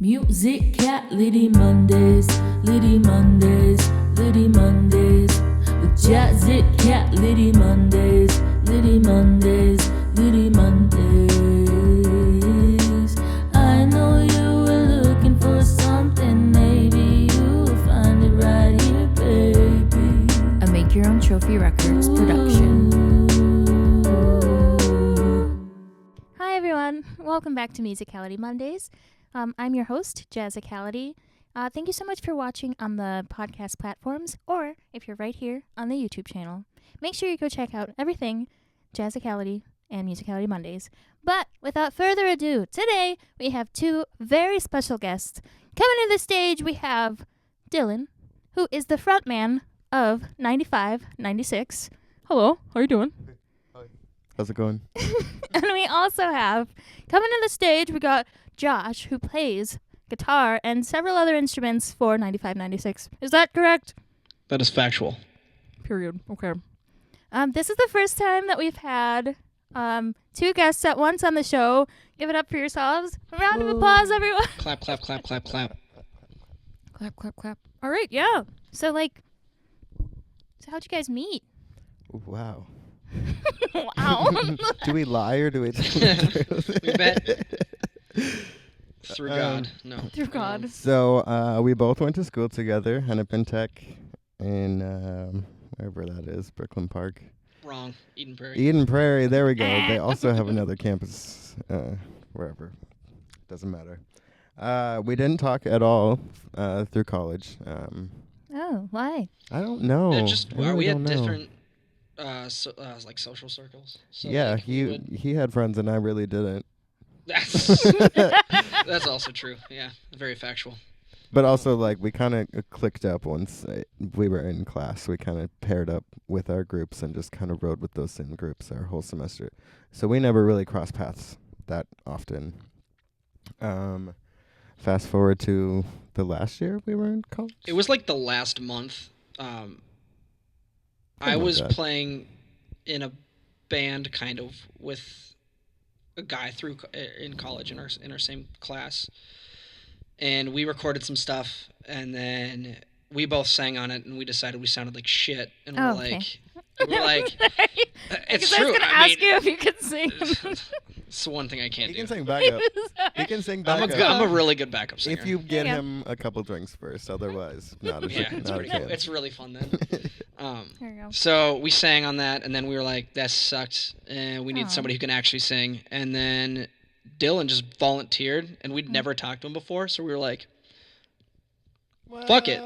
Musicality Mondays, Litty Mondays, Litty Mondays. With Jazicality Mondays, Litty Mondays, Litty Mondays. I know you were looking for something, maybe you'll find it right here, baby. A Make Your Own Trophy Records production. Hi everyone, welcome back to Musicality Mondays. I'm your host, Jazicality. Thank you so much for watching on the podcast platforms, or if you're right here on the YouTube channel. Make sure you go check out everything Jazicality and Musicality Mondays. But without further ado, today we have two very special guests. Coming to the stage, we have Dylan, who is the frontman of Ninetyfive Ninetysix. Hello, how are you doing? How's it going? And we also have, coming to the stage, we got Josh, who plays guitar and several other instruments for Ninetyfive Ninetysix. Is that correct? That is factual. Period. Okay. This is the first time that we've had two guests at once on the show. Give it up for yourselves. A round of applause, everyone. Clap, clap, clap, clap, clap. Clap, clap, clap. All right, yeah. So how'd you guys meet? Wow. Wow. Do we lie or do we tell the truth? We met through God. No. Through God. So we both went to school together, Hennepin Tech in wherever that is, Brooklyn Park. Wrong. Eden Prairie. Eden Prairie, there we go. They also have another campus wherever. Doesn't matter. We didn't talk at all through college. Oh, why? I don't know. We had different like social circles. So yeah, like, he had friends and I really didn't. That's also true. Yeah, very factual. But also, like, we kind of clicked up once we were in class. We kind of paired up with our groups and just kind of rode with those same groups our whole semester. So we never really crossed paths that often. Fast forward to the last year we were in college. It was like the last month. I was playing in a band kind of with a guy in college in our same class, and we recorded some stuff, and then we both sang on it, and we decided we sounded like shit, and we're like, it's true. I was gonna ask you if you could sing. It's the one thing I can't do. He can sing backup. He can sing backup. I'm a really good backup singer. If you get him a couple drinks first, otherwise not a chance. It's really fun then. There you go. So we sang on that, and then we were like, that sucked, and we need somebody who can actually sing. And then Dylan just volunteered, and we'd never talked to him before, so we were like, fuck it.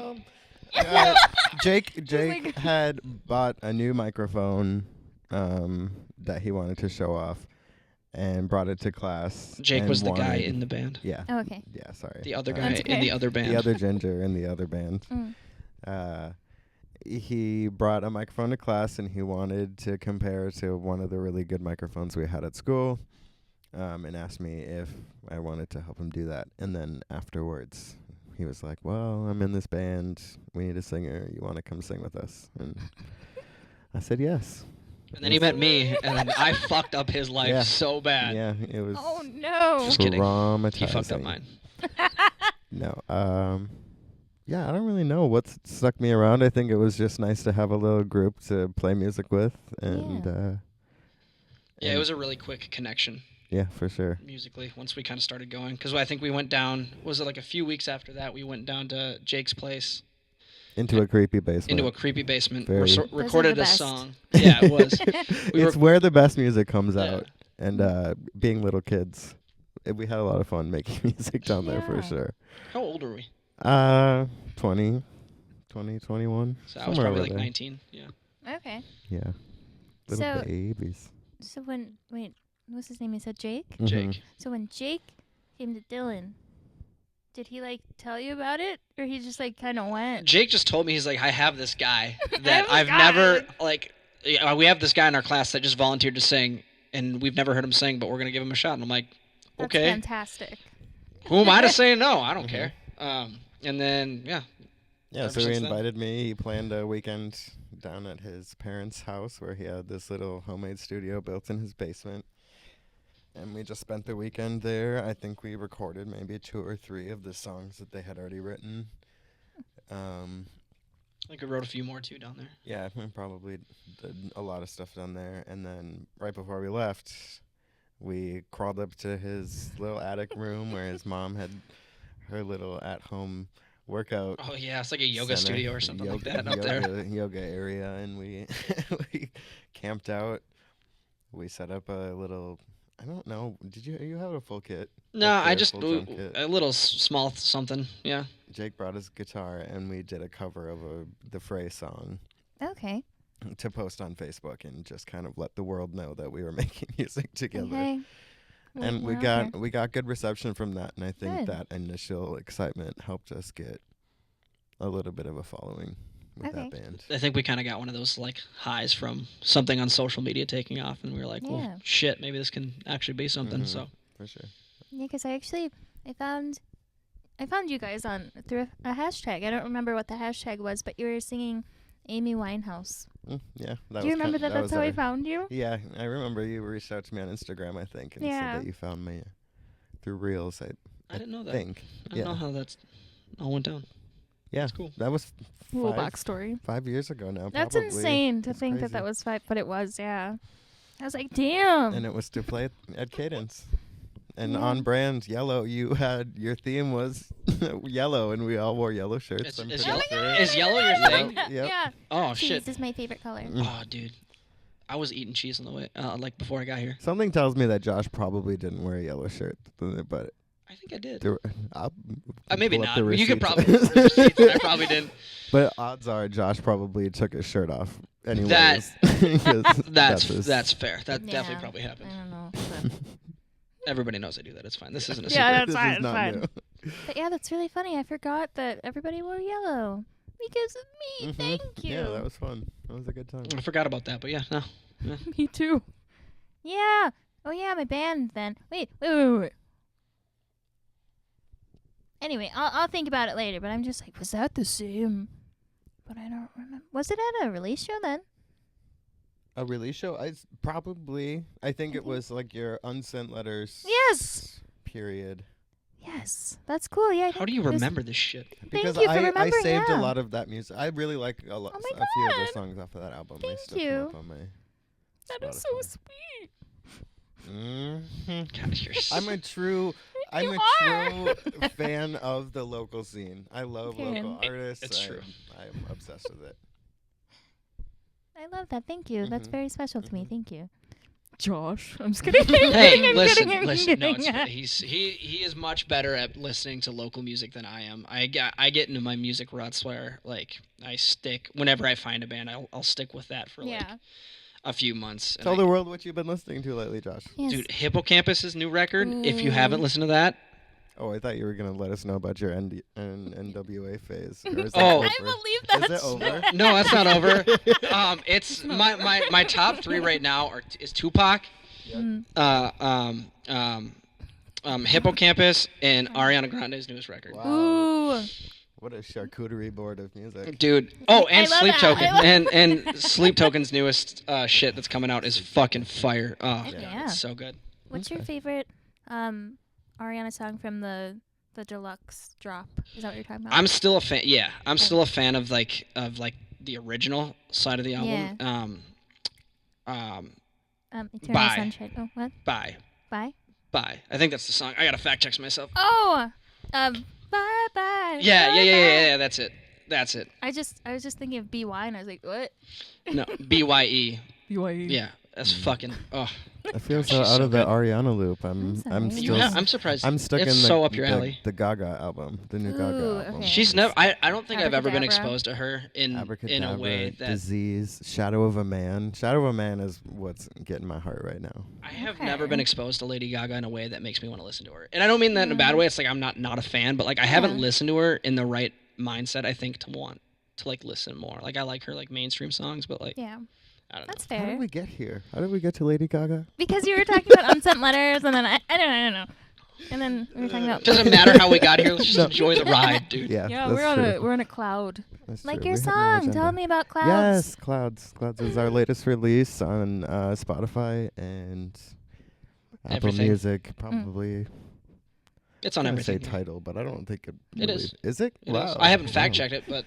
Jake had bought a new microphone that he wanted to show off and brought it to class. Jake was the guy in the band. Yeah. Oh, okay. Yeah, sorry. The other guy in the other band. The other ginger in the other band. He brought a microphone to class, and he wanted to compare to one of the really good microphones we had at school, and asked me if I wanted to help him do that. And then afterwards, he was like, well, I'm in this band. We need a singer. You want to come sing with us? And I said yes. And then he met me, and then I fucked up his life so bad. Yeah, it was Oh, no. Just kidding. traumatizing. He fucked up mine. No. Yeah, I don't really know what stuck me around. I think it was just nice to have a little group to play music with. And it was a really quick connection. Yeah, for sure. Musically, once we kind of started going. Because I think we went down, was it like a few weeks after that, we went down to Jake's place. Into a creepy basement. Recorded a song. Yeah, it was. It's where the best music comes out. And being little kids, we had a lot of fun making music down there for sure. How old are we? 20, 21. So I was probably like 19, yeah. Okay. Yeah. Little babies. So what's his name? You said Jake? Mm-hmm. Jake. So when Jake came to Dylan, did he tell you about it, or he just kind of went? Jake just told me, he's like, I have this guy that I've never we have this guy in our class that just volunteered to sing, and we've never heard him sing, but we're gonna give him a shot. And I'm like, okay, that's fantastic. Who am I to say no? I don't care. And then so he invited me. He planned a weekend down at his parents' house where he had this little homemade studio built in his basement. And we just spent the weekend there. I think we recorded maybe 2 or 3 of the songs that they had already written. I think I wrote a few more too down there. Yeah, we probably did a lot of stuff down there. And then right before we left, we crawled up to his little attic room where his mom had her little at-home workout. Oh yeah, it's like a yoga center, studio or something like that up there. Yoga area, and we we camped out. We set up a little. I don't know. Did you have a full kit? No, Up I there, just full-time kit? a little small something. Yeah. Jake brought his guitar, and we did a cover of the Frey song Okay. to post on Facebook and just kind of let the world know that we were making music together. Okay. And we we're got out here. we got good reception from that, and I think Good. that initial excitement helped us get a little bit of a following with that Okay. band. I think we kind of got one of those like highs from something on social media taking off, and we were like, Yeah. well, shit, maybe this can actually be something. Mhm. So For sure. Yeah, because I found you guys through a hashtag. I don't remember what the hashtag was, but you were singing Amy Winehouse. Yeah. That Do you was remember kind- that? That's how I our- found you. Yeah, I remember you reached out to me on Instagram, I think, and Yeah. said that you found me through Reels. I didn't know that. think. I don't know how that's all went down. Yeah, That's cool. that was Little 5 backstory. 5 years ago now. That's probably. insane to That's think crazy. that was 5, but it was. Yeah. I was like, damn. And it was to play at Cadence. And Yeah. on brand, yellow, your theme was yellow, and we all wore yellow shirts. I'm Is, pretty yellow, sure. is yellow your Yep. thing? Yep. Yeah. Oh Cheese shit. is my favorite color. Oh dude, I was eating cheese on the way, like before I got here. Something tells me that Josh probably didn't wear a yellow shirt, but I think I did. I'll Maybe pull up not. the You could receipts. probably. pull the receipts, I probably didn't. But odds are Josh probably took his shirt off anyways. That's his- that's fair. That Yeah. definitely probably I happened. don't know. But, Everybody knows I do that. It's fine. This isn't a Yeah, secret. that's fine, This is it's not fine. new. but yeah, that's really funny. I forgot that everybody wore yellow because of me. Mhm. Thank you. Yeah, that was fun. That was a good time. I forgot about that, but yeah, no. Me too. Yeah. Oh yeah, my band then. Wait. Anyway, I'll think about it later, but I'm just like, was that the same? But I don't remember. Was it at a release show then? A release show? Probably. I think it think- was like your unsent letters. Yes. Period. Yes. That's cool. Yeah. I How do think you it was- remember this shit? Because you for I remembering, saved yeah. a lot of that music. I really like a Oh my few of the God. songs off of that album. Thank they still you. come up on my That is so Spotify. sweet. Mhm. God, you're I'm a true are. fan of the local scene. I love Okay. local artists. It's true. I'm obsessed with it. I love that. Thank you. That's Mhm. very special to me. Mhm. Thank you. Josh, I'm just kidding. Hey, I'm listen. kidding, I'm No, kidding. he is much better at listening to local music than I am. I get into my music ruts where like I stick whenever I find a band, I'll stick with that for like Yeah. a few months. And Tell I- the world what you've been listening to lately, Josh. Yes. Dude, Hippocampus's new record. If you Ooh. haven't listened to that, Oh, I thought you were gonna let us know about your NWA phase. Or is Oh. that I over? believe Is that's it over? no, that's not over. It's my top 3 right now is Tupac, Mm. Hippocampus, and Ariana Grande's newest record. Wow. Ooh. What a charcuterie board of music. Dude. Oh, and I love Sleep that. Token. I love- And Sleep Token's newest shit that's coming out is fucking fire. Oh, Heck God, yeah. it's so good. What's your favorite Ariana song from the deluxe drop? Is that what you're talking about? I'm still a fan. Yeah, I'm still a fan of like the original side of the album. Eternal Bye. Sunshine. Oh, what? Bye. Bye? Bye. I think that's the song. I gotta fact check myself. Oh, bye bye. Yeah, bye, yeah, yeah, bye. yeah, yeah. That's it. That's it. I was just thinking of BY and I was like, what? No, BYE. BY. Yeah, that's fucking. Oh, I feel She's so so out of the good. Ariana loop. I'm sorry. still I'm surprised. I'm stuck it's in the so up your alley. the Gaga album, the new Ooh, Gaga album. okay. She's never. I don't think I've ever been Abracadabra. exposed to her in a Abracadabra, way that Disease, Shadow of a Man. Shadow of a Man is what's getting my heart right now. I have Okay. never been exposed to Lady Gaga in a way that makes me want to listen to her. And I don't mean that in a bad way. It's like I'm not a fan, but like I haven't Yeah. listened to her in the right mindset. I think to want to like listen more. Like I like her like mainstream songs, but like Yeah, I don't know. that's How fair. did we get here? How did we get to Lady Gaga? Because you were talking about unsent letters, and then I don't know. And then we were talking about. Doesn't matter how we got here. Let's just enjoy the ride, dude. Yeah, Yeah, that's we're on a cloud. That's Like true. your We had no song. agenda. Tell me about clouds. Yes, Clouds. Clouds is our latest release on Spotify, and Apple everything. Music, probably. It's on I'm gonna everything. say Tidal, but I don't think it. It really, is. Is it? It Wow. is. I haven't Wow. fact checked it, but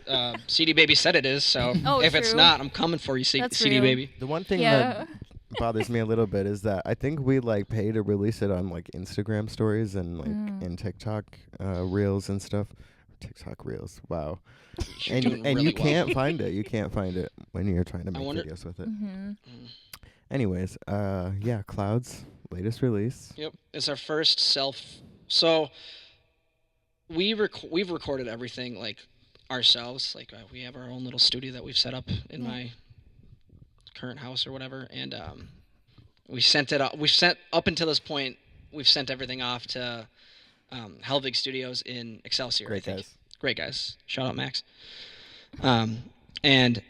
CD Baby said it is. So Oh, if it's true. not, I'm coming for you, That's CD real. Baby. The one thing Yeah. that bothers me a little bit is that I think we like pay to release it on like Instagram stories and like in TikTok reels and stuff. TikTok reels. Wow. You're And doing and really you well. can't find it. You can't find it when you're trying to make wonder- videos with it. Mm-hmm. Anyways, yeah, Clouds latest release. Yep, it's our first self. So we've recorded everything like ourselves. Like we have our own little studio that we've set up in my current house or whatever, and we sent it. We've sent up until this point. We've sent everything off to Helvig Studios in Excelsior. Great I think. guys. Great guys. Shout out Max. And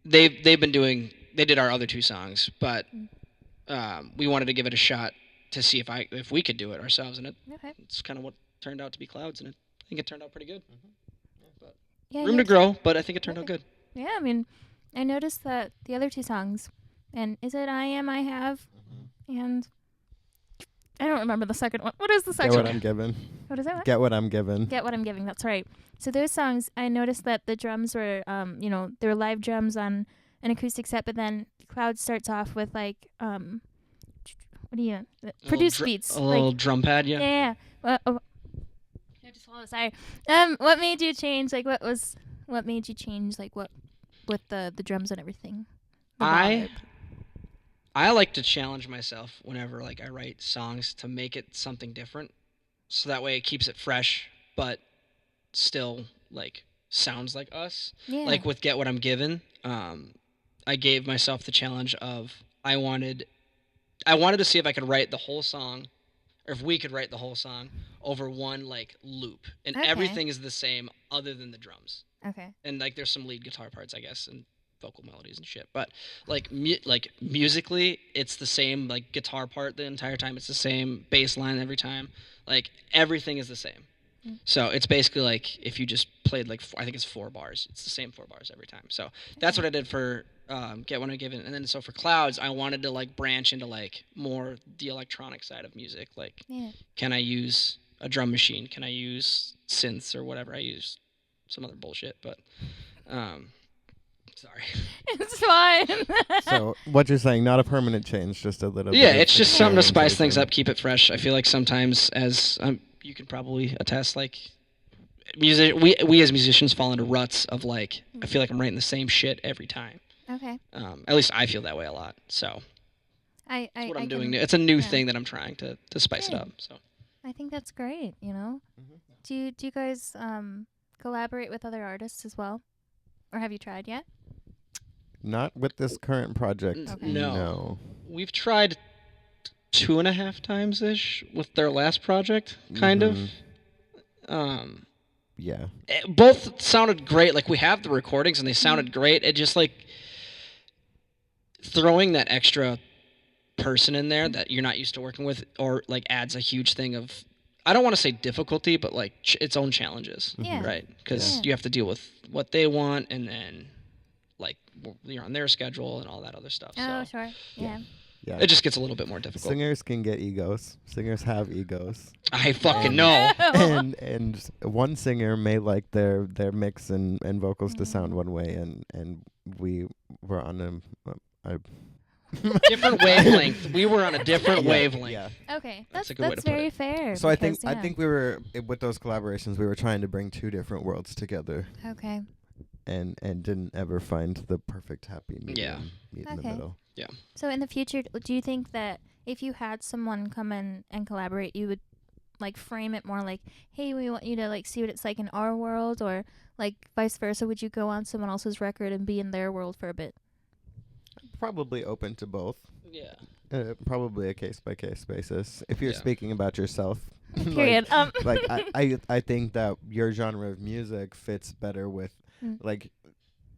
they've been doing. They did our other two songs, but we wanted to give it a shot to see if we could do it ourselves, and it's kind of what turned out to be Clouds, and I think it turned out pretty good. But Yeah, room to grow, but I think it turned out good. Yeah, I mean, I noticed that the other two songs, and is it I Am, I Have, and I don't remember the second one. What is the Get second what one? I'm given. What is that one? Get what I'm given. Get What I'm Giving, that's right. So those songs, I noticed that the drums were, they were live drums on an acoustic set, but then Cloud starts off with like, produced beats. A little drum pad, yeah. Yeah. I just swallowed. Sorry. What made you change? Like, what made you change? Like, what with the drums and everything? The vibe. I like to challenge myself whenever like I write songs to make it something different, so that way it keeps it fresh, but still like sounds like us. Yeah. Like with Get What I'm Given, I gave myself the challenge of I wanted to see if I could write the whole song, or if we could write the whole song over one like loop, and Okay. everything is the same other than the drums, Okay. and like there's some lead guitar parts, I guess, and vocal melodies and shit. But like musically, it's the same like guitar part the entire time. It's the same bass line every time. Like everything is the same. So it's basically like if you just played like I think it's 4 bars. It's the same 4 bars every time. So that's what I did for Get What I'm Given, and then so for Clouds, I wanted to like branch into like more the electronic side of music. Like, can I use a drum machine? Can I use synths or whatever? I use some other bullshit, but sorry. It's fine. So what you're saying, not a permanent change, just a little. Yeah, bit of it's just something to spice things experimentation. up, keep it fresh. I feel like sometimes, as you can probably attest, like we as musicians fall into ruts of like I feel like I'm writing the same shit every time. Okay. At least I feel that way a lot. So I that's what I'm I doing. can- It's a new yeah. thing that I'm trying to spice it Good. up. So I think that's great. Do you guys collaborate with other artists as well, or have you tried yet? Not with this current project. Okay. No. we've tried 2.5 times ish with their last project, kind of. Yeah. Both sounded great. Like we have the recordings and they sounded great. It just like throwing that extra person in there that you're not used to working with, or like adds a huge thing of I don't want to say difficulty, but like its own challenges, Yeah. right? Because Yeah. you have to deal with what they want, and then like you're on their schedule and all that other stuff. Oh, So sure. Yeah. Yeah. it just gets a little bit more difficult. Singers can get egos. Singers have egos. I fucking know. and one singer may like their mix and vocals to sound one way, and we were on a Different wavelength. We were on a different wavelength. Yeah. Okay. That's That's a good way to put very it. fair. So I think because, we were with those collaborations, we were trying to bring 2 different worlds together, Okay. and didn't ever find the perfect happy medium meet in the Okay. middle. So in the future, do you think that if you had someone come in and collaborate, you would like frame it more like, hey, we want you to like see what it's like in our world, or like vice versa? Would you go on someone else's record and be in their world for a bit? Probably open to both. Yeah. Probably a case by case basis. If you're Yeah. speaking about yourself, Period. like I think that your genre of music fits better with like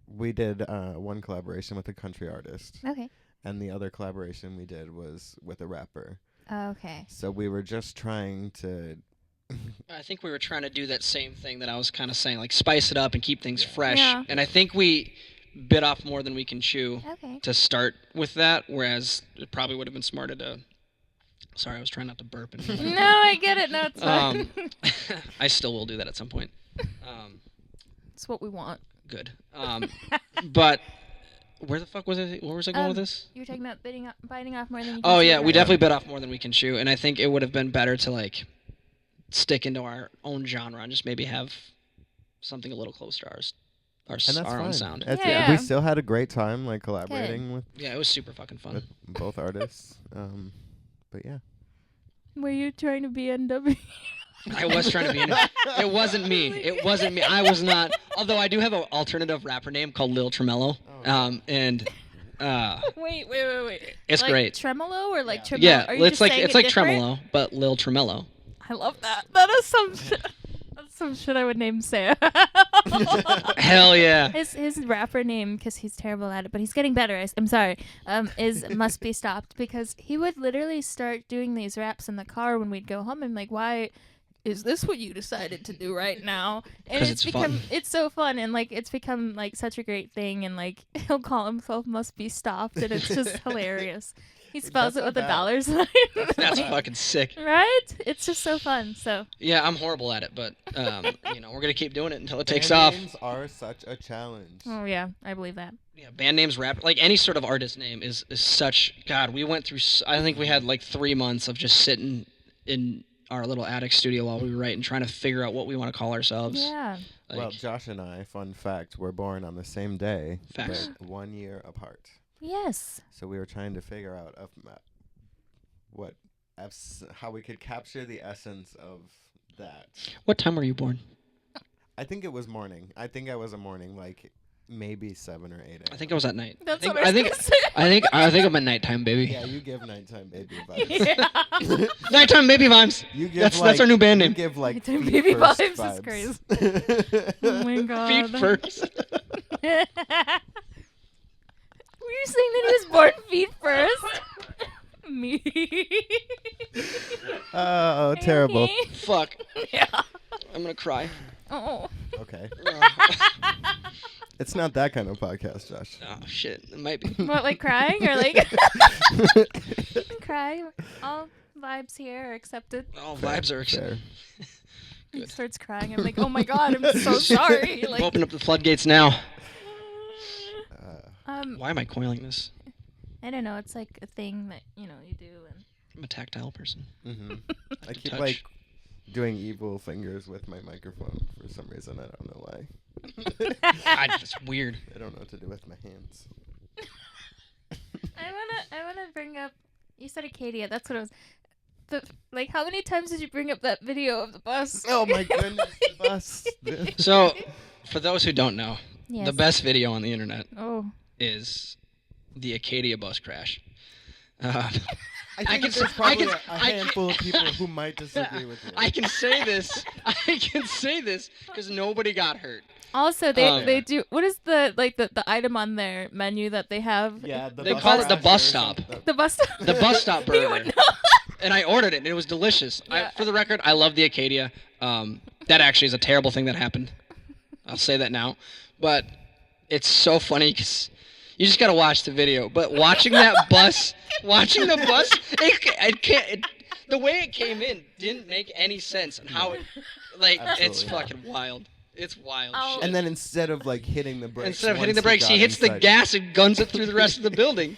we did one collaboration with a country artist, Okay. and the other collaboration we did was with a rapper. Okay. So we were just trying to I think we were trying to do that same thing that I was kind of saying, like spice it up and keep things fresh. Yeah. And I think we bit off more than we can chew Okay. to start with that, whereas it probably would have been smarter to Sorry, I was trying not to burp. No, I get it. No, it's fine. I still will do that at some point. It's what we want. Good. But where the fuck was it? Where was I going with this? You were talking about biting off more than you can Oh chew, yeah, we right? definitely bit off more than we can chew, and I think it would have been better to like stick into our own genre and just maybe have something a little close to our And that's own fine. sound. Yeah. We still had a great time, like collaborating with Yeah, it was super fucking fun. both artists. But yeah. Were you trying to be NW? I was trying to be in it. It wasn't me. It wasn't me. I was not. Although I do have an alternative rapper name called Lil Tremello. And Wait. it's like great. Tremolo or like tremolo? Yeah, Are you it's just like saying it's it like different? Tremolo, but Lil Tremello. I love that. That is some shit. That's some shit I would name Sam. Hell yeah. His rapper name, because he's terrible at it, but he's getting better. I'm sorry. Is Must Be Stopped, because he would literally start doing these raps in the car when we'd go home. And like, why is this what you decided to do right now? And 'Cause it's fun. It's so fun, and like it's become like such a great thing. And like he'll call himself Must Be Stopped, and it's just hilarious. He spells That's it with not a bad. dollar sign. That's fucking sick. Right? It's just so fun. So Yeah, I'm horrible at it, but we're gonna keep doing it until it takes Band off. names are such a challenge. oh yeah, I believe that. Yeah, band names, rap, like any sort of artist name is such. God, we went through. I think we had like 3 months of just sitting in our little attic studio while we were writing, trying to figure out what we want to call ourselves. Yeah. Like, Well, Josh and I, fun fact, were born on the same day, Facts. but 1 year apart. Yes. So we were trying to figure out how we could capture the essence of that. what time were you born? I think it was morning. I think I was a morning, like maybe 7 or 8. I think I was at night. That's I think, what I was gonna say. I think I'm a nighttime baby. Yeah, you give nighttime baby vibes. Yeah. Nighttime baby vibes. You give That's our new band You name. give like Nighttime feet baby first vibes is vibes. Oh my god. Feet first. Were you saying that he was born feet first? Me. Oh, terrible. Okay. Fuck. Yeah. I'm gonna cry. Oh. Okay. It's not that kind of podcast, Josh. Oh shit, it might be. What, like crying or like cry? All vibes here are accepted. All vibes are. Fair. He Good. starts crying. I'm like, oh my god, I'm so sorry. Like, Open up the floodgates now. um, Why am I coiling this? I don't know. It's like a thing that you do, and I'm a tactile person. Mm-hmm. I to keep touch. like doing evil fingers with my microphone for some reason. I don't know why. It's weird. I don't know what to do with my hands. I wanna bring up. You said Acadia. That's what it was. Like, how many times did you bring up that video of the bus? Oh my goodness, the bus. So, for those who don't know, Yes. the best video on the internet Oh. is the Acadia bus crash. I think can there's s- I probably can- a I can- handful of people who might disagree with you. I can say this. I can say this because nobody got hurt. Also, Um, they do. What is the item on their menu that they have? Yeah, the They bus call it the crasher bus or stop. something. The bus stop. The bus stop You burger. would know. And I ordered it, and it was delicious. Yeah. For the record, I love the Acadia. That actually is a terrible thing that happened. I'll say that now. But it's so funny because you just got to watch the video. But watching that bus, the way it came in didn't make any sense. And how it's Absolutely not. fucking wild. It's wild Oh. shit. And then instead of like hitting the brakes, Instead of hitting once the brakes, he got hits the inside- gas and guns it through the rest of the building.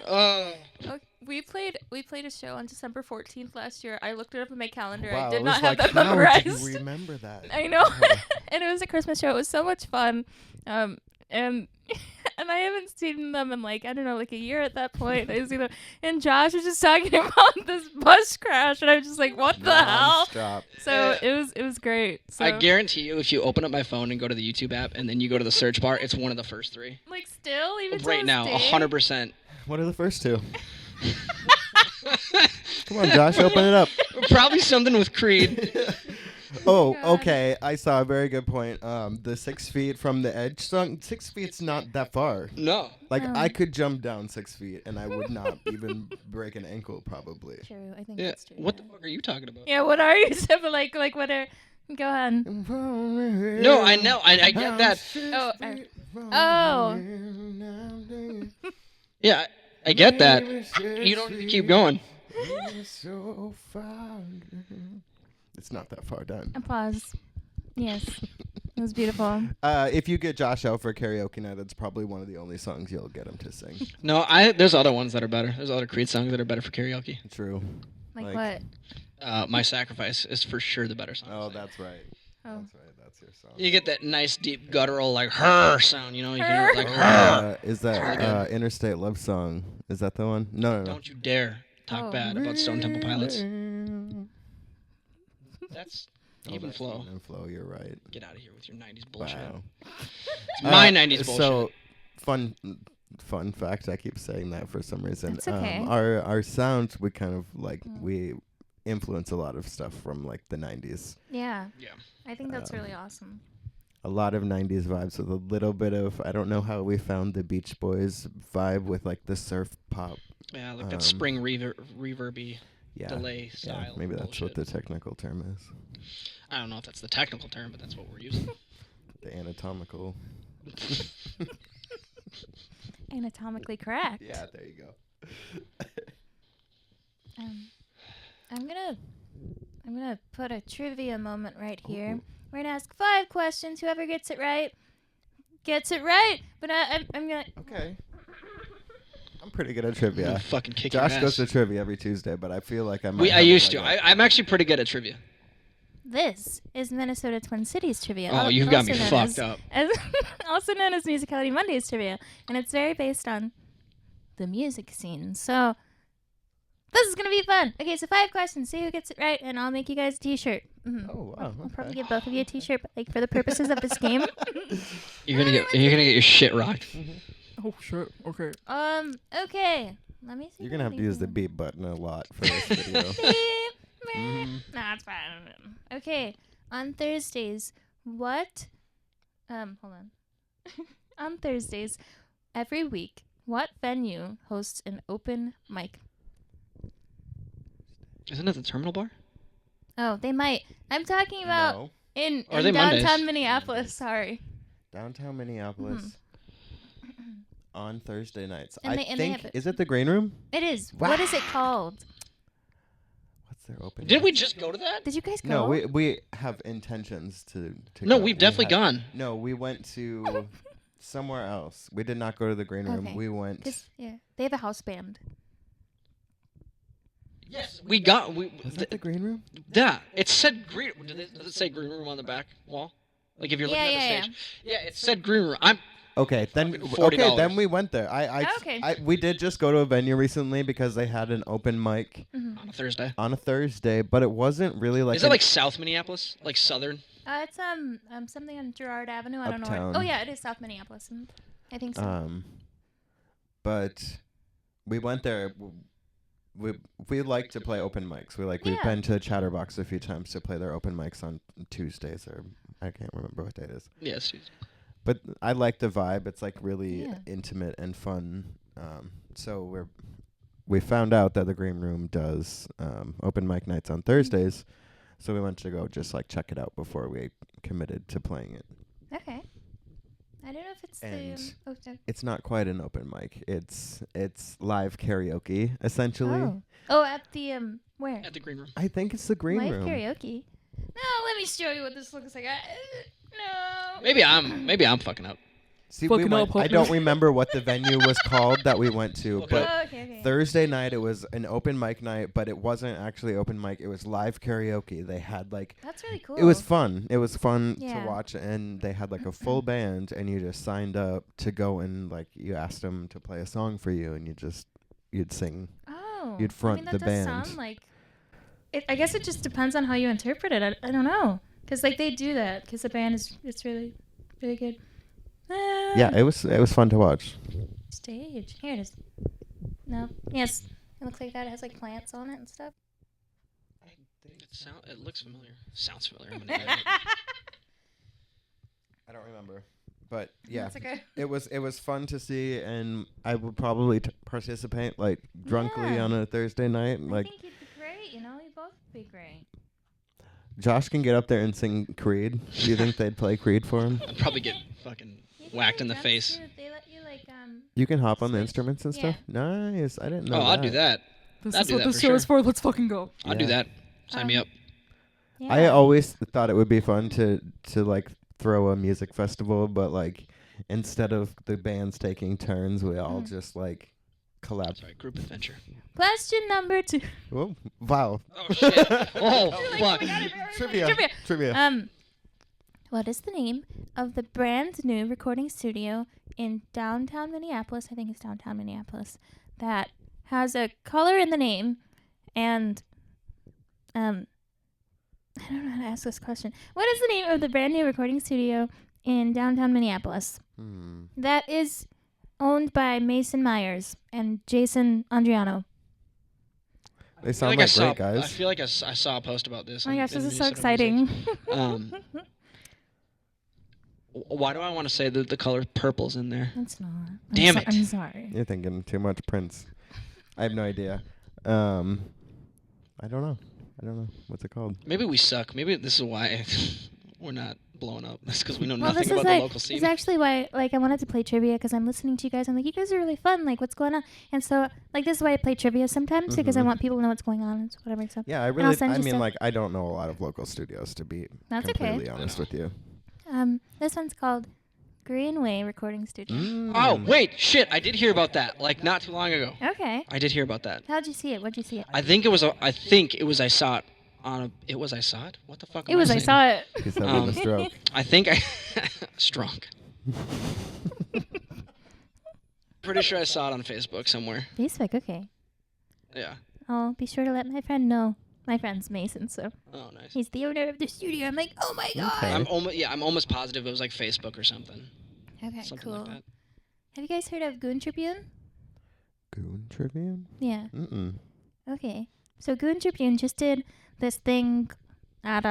Okay, we played a show on December 14th last year. I looked it up in my calendar. Wow, I it did was not have like, that how memorized. do you remember that? I know. Oh. And it was a Christmas show. It was so much fun. And and I haven't seen them in like, I don't know, like a year at that point. I see them, and Josh was just talking about this bus crash, and I was just like, what the hell? Non-stop. So it was great. So I guarantee you, if you open up my phone and go to the YouTube app and then you go to the search bar, it's one of the first 3. like still even to Right this now, day? 100%. What are the first two? Come on, Josh, open it up. Probably something with Creed. Oh, God. okay. I saw a very good point. The 6 feet from the edge song. 6 feet's not that far. No. Like Oh. I could jump down 6 feet and I would not even break an ankle, probably. True. I think Yeah. that's true. What the fuck are you talking about? Yeah. What are you? So, like what are? Go ahead. No, I know. I get that. Oh. Yeah, I get that. You don't need to keep going. We're so far. It's not that far done. Applause. Yes. It was beautiful. If you get Josh out for karaoke night, that's probably one of the only songs you'll get him to sing. No, there's other ones that are better. There's other Creed songs that are better for karaoke. True. Like what? My Sacrifice is for sure the better song. Oh, that's right. Oh. That's right. That's your song. You get that nice deep guttural like her sound, you know? You hear it like her. Is that Interstate Love Song? Is that the one? No. Don't you dare talk bad about Stone Temple Pilots. That's Even Flow. Even Flow, you're right. Get out of here with your 90s bullshit. Wow. It's my 90s bullshit. So, fun fact, I keep saying that for some reason. It's okay. Our sound, we kind of we influence a lot of stuff from like the 90s. Yeah. Yeah. I think that's really awesome. A lot of 90s vibes with a little bit of, I don't know how we found the Beach Boys vibe with like the surf pop. Yeah, like that spring reverby delay style. Yeah, maybe that's what the technical term is. I don't know if that's the technical term, but that's what we're using. The anatomical. Anatomically correct. Yeah, there you go. I'm gonna put a trivia moment right here. Ooh. We're gonna ask 5 questions. Whoever gets it right, gets it right. But I'm gonna. Okay. I'm pretty good at trivia. Fucking kick Josh your goes ass. to trivia every Tuesday, but I feel like I might. I used to. I'm actually pretty good at trivia. This is Minnesota Twin Cities trivia. Oh, you've got me fucked up. Also known as Musicality Mondays trivia, and it's very based on the music scene. So this is gonna be fun. Okay, so 5 questions. See who gets it right, and I'll make you guys a T-shirt. Mm-hmm. Oh wow. I'll probably give both of you a T-shirt, but like for the purposes of this game. You're gonna get your shit rocked. Oh shit. Okay. Okay. Let me see. You're gonna have to use the beep button a lot for this video. Nah, it's fine. Okay. On Thursdays, what? Hold on. On Thursdays, every week, what venue hosts an open mic? Isn't it the Terminal Bar? Oh, they might. I'm talking about No. in Or are they downtown Mondays? Minneapolis. Sorry. Downtown Minneapolis. On Thursday nights. And I they think have it. Is it the Green Room? It is. What is it called? What's their open? Did we mic? just go to that? Did you guys go? No, we have intentions to No, go. we've definitely gone. No, we went to somewhere else. We did not go to the Green Room. Okay. We went. 'Cause, yeah, they have a house band. Yes, we got. Was that the Green Room? Yeah, it said green. Does it say Green Room on the back wall? Like if you're looking at the stage. Yeah, it said Green Room. Okay, then $40. we went there. We did just go to a venue recently because they had an open mic on a Thursday. on a Thursday, but it wasn't really like. Is it like South Minneapolis, like Southern? It's something on Girard Avenue. I don't know. Uptown. Oh yeah, it is South Minneapolis. I think so. But we went there. We like to play open mics. We've Yeah. been to Chatterbox a few times to play their open mics on Tuesdays, or I can't remember what day it is. Yes. But I like the vibe. It's like really Yeah. intimate and fun. So we found out that the Green Room does open mic nights on Thursdays. So we went to go just like check it out before we committed to playing it. Okay. I don't know if it's And the. it's not quite an open mic. It's live karaoke essentially. Oh, at the where? At the Green Room. I think it's the Green Live Room. karaoke. No, let me show you what this looks like. No. Maybe I'm fucking up. See, I don't remember what the venue was called that we went to, but Okay. Thursday night it was an open mic night, but it wasn't actually open mic. It was live karaoke. They had like That's really cool. it was fun. It was fun Yeah. to watch, and they had like a full band, and you just signed up to go and like you asked them to play a song for you, and you'd sing. Oh. You'd front that the does band. Sound like. I guess it just depends on how you interpret it. I don't know, because like they do that because the band it's really really good. Yeah, it was fun to watch. Stage. Here it is. No. Yes. It looks like that. It has like plants on it and stuff. It looks familiar. Sounds familiar. I'm gonna edit it. I don't remember, but yeah, That's okay. it was fun to see, and I would probably participate like drunkly Yeah. on a Thursday night. I Like think you'd be great. You know, you'd both be great. Josh can get up there and sing Creed. Do you think they'd play Creed for him? I'd probably get fucking whacked in the face. They let you like You can hop on the Switch? instruments and Yeah. stuff. Nice. I didn't know. Oh, I'd do that. This I'd is do what that this for show sure. is for. Let's fucking go. I'd do Yeah. that. Sign me up. Yeah. I always thought it would be fun to like throw a music festival, but like instead of the bands taking turns, we all just like collab. Sorry, group adventure. Question number 2. Oh, wow. Oh shit! Oh fuck! Trivia. What is the name of the brand new recording studio in downtown Minneapolis? I think it's downtown Minneapolis. That has a color in the name, and I don't know how to ask this question. What is the name of the brand new recording studio in downtown Minneapolis that is owned by Mason Myers and Jason Andriano? They sound like great I guys. feel like I saw a post about this. Oh my in- gosh, in this is so Minnesota Music. exciting. Why do I want to say that the color purple's in there? It's not. Damn it. I'm sorry. You're thinking too much Prince. I have no idea. I don't know. What's it called? Maybe we suck. Maybe this is why we're not blowing up. That's because we know Well, nothing this about is the like, local scene. it's actually why, like, I wanted to play trivia because I'm listening to you guys. I'm like, you guys are really fun. Like, what's going on? And so, like, this is why I play trivia sometimes because I want people to know what's going on and whatever. So Yeah, I I'll really. send I you mean, stuff. like, I don't know a lot of local studios to be That's okay. completely honest with you. This one's called Greenway Recording Studio. Oh wait, shit! I did hear about that. Like not too long ago. Okay. I did hear about that. How'd you see it? What'd you see it? I think it was. I think it was. I saw it on a. It was. I saw it. What the fuck? It was. I saw it. He's having a stroke. I think I strong. Pretty sure I saw it on Facebook somewhere. Facebook. Okay. Yeah. I'll be sure to let my friend know. My friend's Mason, so Oh, nice. he's the owner of the studio. I'm like, oh my god. Okay. I'm almost positive it was like Facebook or something. Okay, Something cool. like that. Have you guys heard of Goon Tribune? Goon Tribune? Yeah. Mm-mm. Okay. So Goon Tribune just did this thing at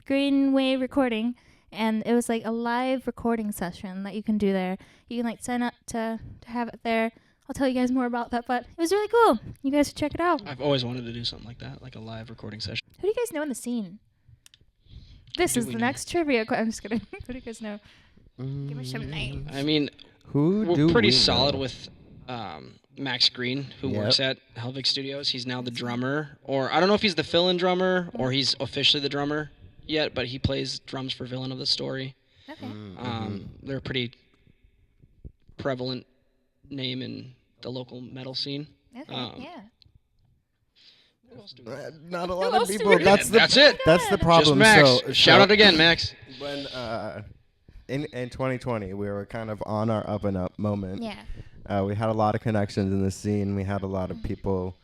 Greenway Recording, and it was like a live recording session that you can do there. You can like sign up to have it there. I'll tell you guys more about that, but it was really cool. You guys should check it out. I've always wanted to do something like that, like a live recording session. Who do you guys know in the scene? This Do is we the know? next trivia. I'm just kidding. Who do you guys know? Give me some names. I mean, Who do we're pretty we solid know? with Max Green, who Yep. works at Helvig Studios. He's now the drummer, or I don't know if he's the fill-in drummer or he's officially the drummer yet, but he plays drums for Villain of the Story. Okay. They're a pretty prevalent name in the local metal scene. Okay. Yeah. Not a lot else of do people. we That's That's it. That's the Just problem. Max. So Shout out again, Max. When in 2020 we were kind of on our up and up moment. Yeah. We had a lot of connections in the scene. We had a lot of people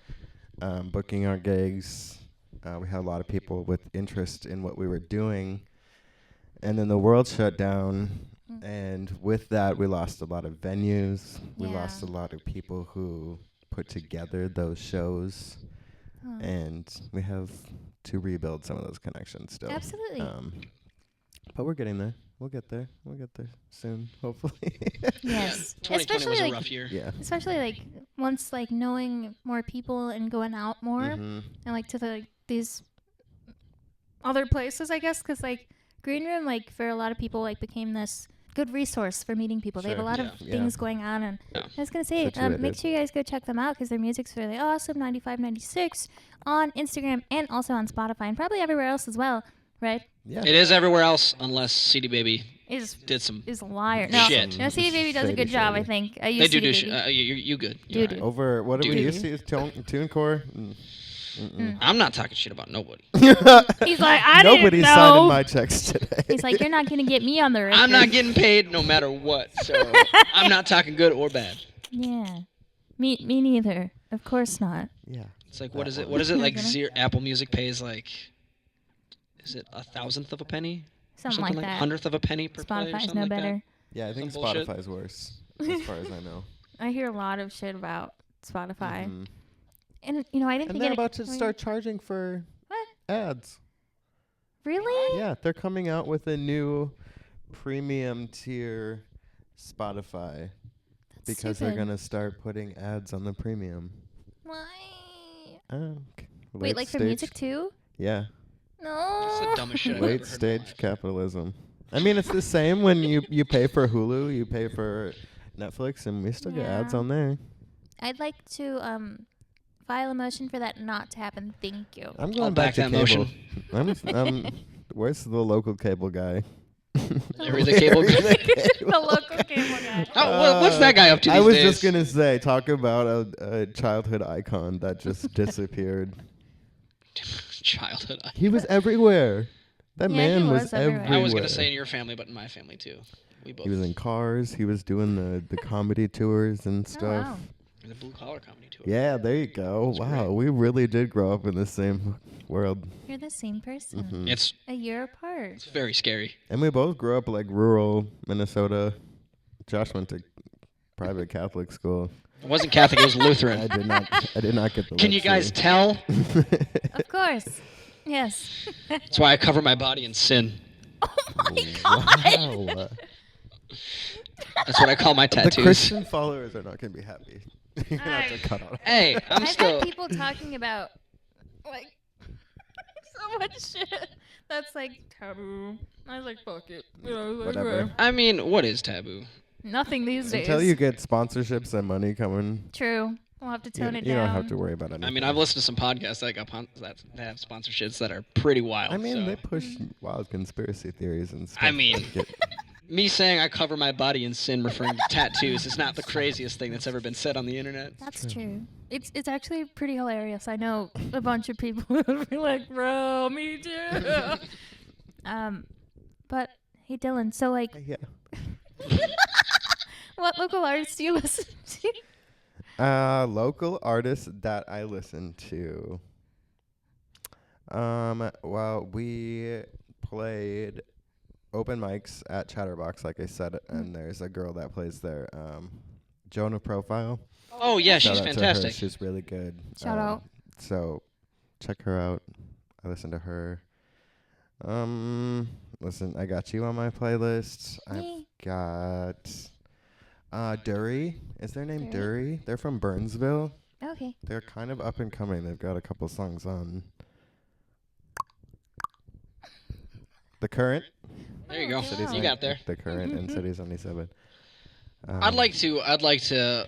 booking our gigs. We had a lot of people with interest in what we were doing. And then the world shut down. And with that, we lost a lot of venues. We Yeah. lost a lot of people who put together those shows. Oh. And we have to rebuild some of those connections still. Absolutely. But we're getting there. We'll get there. We'll get there soon, hopefully. Yes. 2020 Especially was a like, rough year. Yeah. especially like once like knowing more people and going out more Mhm. and like to the these other places, I guess, because like Green Room, like for a lot of people, like became this good resource for meeting people. They have a Sure. lot Yeah. of things going on, and Yeah. I was gonna say, Situated. make sure you guys go check them out because their music's really awesome. 9596 on Instagram and also on Spotify and probably everywhere else as well, right? Yeah. It is everywhere else unless CD Baby Is did some. is a liar. No, Shit. no, CD Baby does a good Shady, job. I shady. think. I They use do do. CD Baby. You good. Do You're do. right. Over what do we Dude. used to use? TuneCore? I'm not talking shit about nobody. He's like, I Nobody's didn't signing know. my checks today. He's like, you're not gonna get me on the record. I'm not getting paid no matter what, so I'm not talking good or bad. Yeah, me neither. Of course not. Yeah. It's like what is it? What is it like? Apple Music pays like, is it 1,000th of a penny? Or Something like that. 100th of a penny per play or Spotify's something no like better. Yeah, I think Some bullshit. Spotify's worse, as far as I know. I hear a lot of shit about Spotify, Mhm. and you know, I didn't And think they're it. about to start charging for What? ads. Really? Yeah, they're coming out with a new premium tier Spotify That's because they're stupid. going to start putting ads on the premium. Why? Late Wait, like for stage- music too? Yeah. It's the No. dumbest shit I've ever heard Late in my stage life. capitalism. I mean, it's the same when you pay for Hulu, you pay for Netflix, and we still get ads Yeah. on there. I'd like to file a motion for that not to happen. Thank you. I'm I'll going back back to that cable. motion. Where's the local cable guy? Larry the Cable Guy. The local cable guy. What's that guy up to these I was days? just gonna say, talk about a childhood icon that just disappeared. Childhood. He was everywhere. That Yeah, man he was was everywhere. everywhere. I was gonna say in your family, but in my family too. We both. He was in Cars. He was doing the comedy tours and Oh, stuff. wow. The blue collar comedy tour. Yeah, there you go. That's Wow, great. we really did grow up in the same world. You're the same person. Mhm. It's A year apart. very scary. And we both grew up like rural Minnesota. Josh went to private Catholic school. It wasn't Catholic. It was I Lutheran. did not. I did not get the. Can you guys tell? Of course. Yes. That's why I cover my body in sin. Oh my god. Wow. That's what I call my The tattoos. Christian followers are not going to be happy. You're gonna have to cut out. Hey, I'm I've still. had people talking about like so much shit that's like taboo. I was like, fuck it. Whatever. I mean, what is taboo? Nothing these days. Until you get sponsorships and money coming, True. We'll have to you, tone it you down. don't have to worry about anything. I mean, I've listened to some podcasts that have sponsorships that are pretty wild. I mean, so. they push wild conspiracy theories and stuff. I mean- Get- Me saying I cover my body in sin, referring to tattoos, is not the craziest thing that's ever been said on the internet. That's true. It's actually pretty hilarious. I know a bunch of people who be like, bro, me too. But hey, Dylan. So like, yeah. what local artists do you listen to? Local artists that I listen to. Well, we played open mics at Chatterbox, like I said, and there's a girl that plays there, Jonah Profile. Oh yeah, Shout she's out to her. fantastic. She's really good. Shout out. So check her out. I listen to her. Listen, I got you on my playlist. Yay. I've got Dury. Is their name Dury? Dury? They're from Burnsville. Okay. They're kind of up and coming. They've got a couple songs on The Current. There you go. Cities You got there. The Current and City 77. I'd like to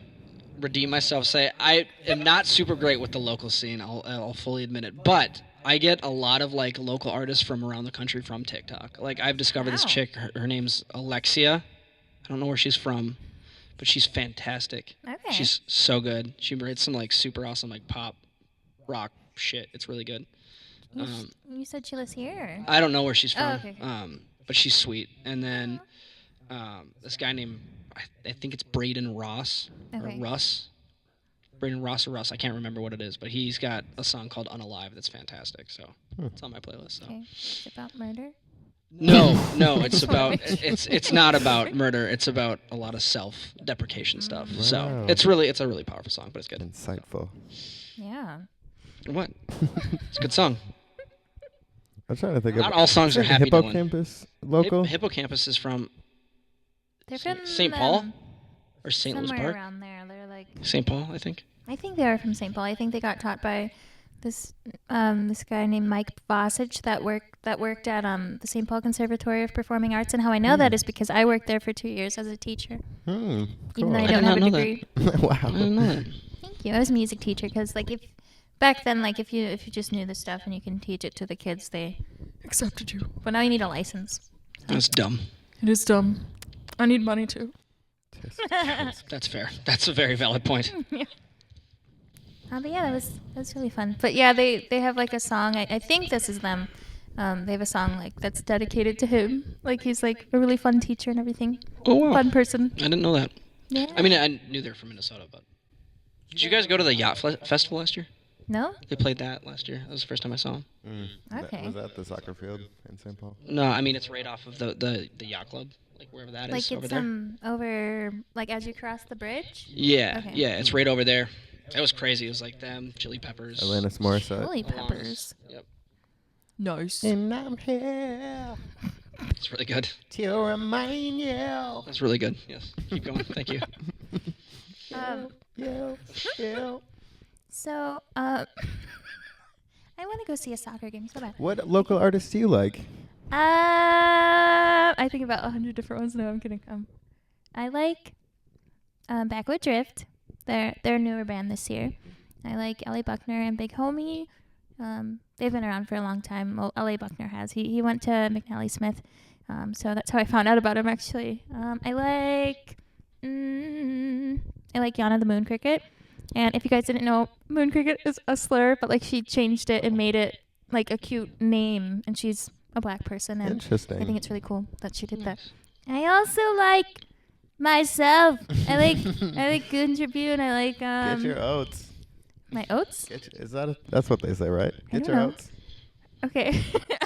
redeem myself. Say I am not super great with the local scene. I'll fully admit it, but I get a lot of like local artists from around the country from TikTok. Like I've discovered this Wow. chick. Her name's Alexia. I don't know where she's from, but she's fantastic. Okay. She's so good. She writes some like super awesome like pop rock shit. It's really good. You said she lives here. I don't know where she's from. Oh, okay. But she's sweet. And then this guy named I think it's Braden Ross Okay. or Russ. Braden Ross or Russ. I can't remember what it is, but he's got a song called Unalive that's fantastic. So it's on my playlist. So. Okay. It's about murder. No, it's Just wanna about make sure. it's not about murder. It's about a lot of self-deprecation stuff. So Wow. it's a really powerful song, but it's good. Insightful. Yeah. What? It's a good song. I'm trying to think Not of all songs are happy, Dylan. Hippocampus local. Hippocampus is from They're from St. Paul or St. Louis somewhere Park. around there. They're like, St. Paul, I think. I think they are from St. Paul. I think they got taught by this guy named Mike Bossage that worked at the St. Paul Conservatory of Performing Arts. And how I know that is because I worked there for 2 years as a teacher, Cool. even though I I don't did have a not know degree. Wow. I didn't know that. Thank you. I was a music teacher because like if back then like if you just knew the stuff and you can teach it to the kids, they accepted you. But now you need a license. That's dumb. It is dumb. I need money too. That's fair. That's a very valid point. But yeah, that was really fun. But yeah, they have like a song. I think this is them. They have a song like that's dedicated to him. Like he's like a really fun teacher and everything. Oh wow. Fun person. I didn't know that. Yeah. I mean, I knew they were from Minnesota, but did you guys go to the Yacht Festival last year? No? They played that last year. That was the first time I saw them. Okay. Was that the soccer field in St. Paul? No, I mean it's right off of the yacht club, like wherever that is Like over it's there. over like as you cross the bridge. Yeah, Okay. yeah, it's right over there. It was crazy. It was like them, Chili Peppers. Alanis Morissette. Chili Alanis. peppers. Yep, Nice. And I'm here it's really good. to remind you. That's really good. Yes, keep going. Thank you. You. So I want to go see a soccer game so bad. What local artists do you like? I think about 100 different ones. No, I'm kidding. I like Backwood Drift. They're a newer band this year. I like L.A. Buckner and Big Homie. They've been around for a long time. Well, L.A. Buckner has. He went to McNally Smith, so that's how I found out about him, actually. I like Yana the Moon Cricket. And if you guys didn't know, Moon Cricket is a slur, but like she changed it and made it like a cute name, and she's a black person, and Interesting. I think it's really cool that she did that. I also like myself. I like Good Tribune. I like Get your oats. my oats. That's what they say, right? I Get don't your know. oats. Okay.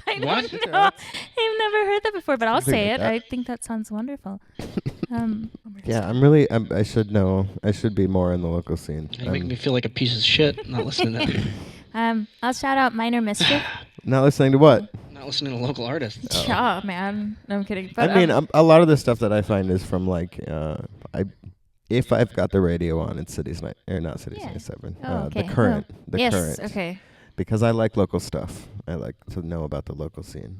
I What? don't know. I've never heard that before, but I'll Something say like it. that. I think that sounds wonderful. Yeah, I should know. I should be more in the local scene. You make me feel like a piece of shit not listening to that. I'll shout out Minor Mischief. Not listening to what? Not listening to local artists. Oh, man. No, I'm kidding. But, I mean, a lot of the stuff that I find is from like, if I've got the radio on, it's Cities Night or not Cities Yeah. 97. Oh, okay. The current. Oh. The yes, current. okay. Because I like local stuff. I like to know about the local scene.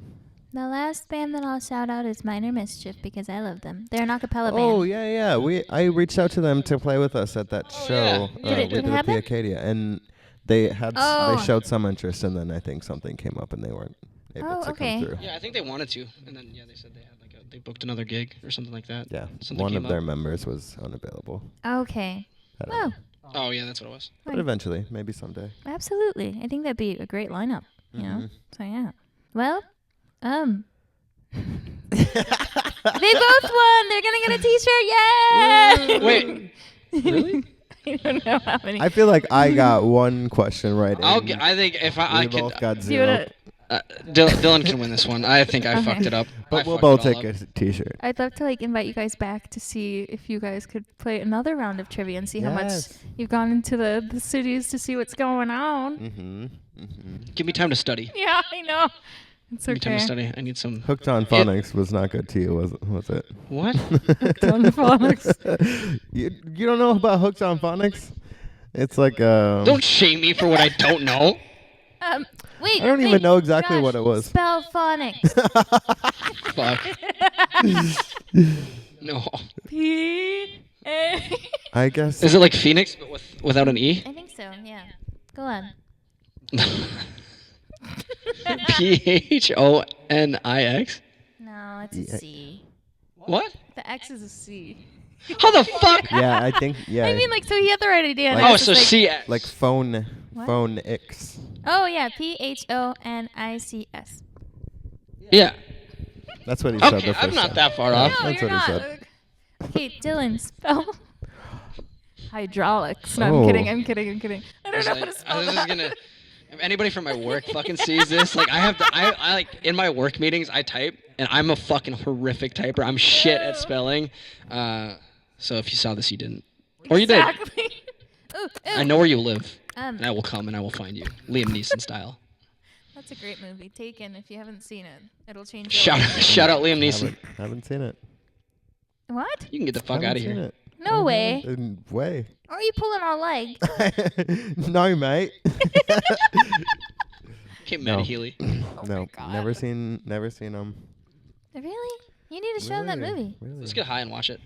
The last band that I'll shout out is Minor Mischief because I love them. They're an acapella band. Oh yeah. I reached out to them to play with us at that show. yeah. Did it we did at happen? the Acadia, and they had Oh. they showed some interest, and then I think something came up, and they weren't able Oh, to okay. come through. Yeah, I think they wanted to, and then they said they had they booked another gig or something like that. Yeah, Something one came of their up. members was unavailable. Okay. I don't know. Oh, Oh yeah, that's what it was. But eventually, maybe someday. absolutely. I think that'd be a great lineup, you know? Mhm. So, yeah. Well, they both won. They're going to get a t-shirt. Yay! Wait, really? I don't know how many. I feel like I got one question right. I think if I we could, both got Do you zero. wanna- Dylan can win this one. I think I Okay. fucked it up. But I we'll fucked both it all take up. a t-shirt. I'd love to invite you guys back to see if you guys could play another round of trivia and see how much Yes. you've gone into the cities to see what's going on. Mm-hmm. Give me time to study. Yeah, I know. It's Give me time okay. to study. I need some. Hooked on Phonics was not good to you, was it? What? Hooked on Phonics. you don't know about Hooked on Phonics? It's like Don't shame me for what I don't know. Wait. I don't even know exactly Josh, what it was. Spell phonics. Fuck. No. P-A. I guess. Is it like Phoenix but without an E? I think so. Yeah. Go on. Phonix? No, it's Yeah. a C. What? The X is a C. How the fuck? Yeah, I think. Yeah. I mean, so he had the right idea. and Like- I Oh, was so just CX. like phone What? X. Oh yeah, Phonics. Yeah. That's what he said Okay, the first I'm not time. that far No, off. That's you're what he not. said. Okay, Dylan, spell hydraulics. No, Oh. I'm kidding. I don't know how to spell I was that. just gonna. If anybody from my work fucking sees this, I have to. I like in my work meetings I type, and I'm a fucking horrific typer. I'm shit at spelling. So if you saw this, you didn't, or you did. Exactly. Ooh, I know where you live, Um, and I will come and I will find you, Liam Neeson style. that's a great movie. Taken. If you haven't seen it, it'll change. your Shout life. shout out Liam Neeson. Haven't seen it. What? You can get the fuck Haven't out of seen here. it. No way. Way. Or are you pulling our leg? No, mate. Came No. Matt Healy. No, God. never seen them. Really? You need to show him that movie. Really? Let's get high and watch it.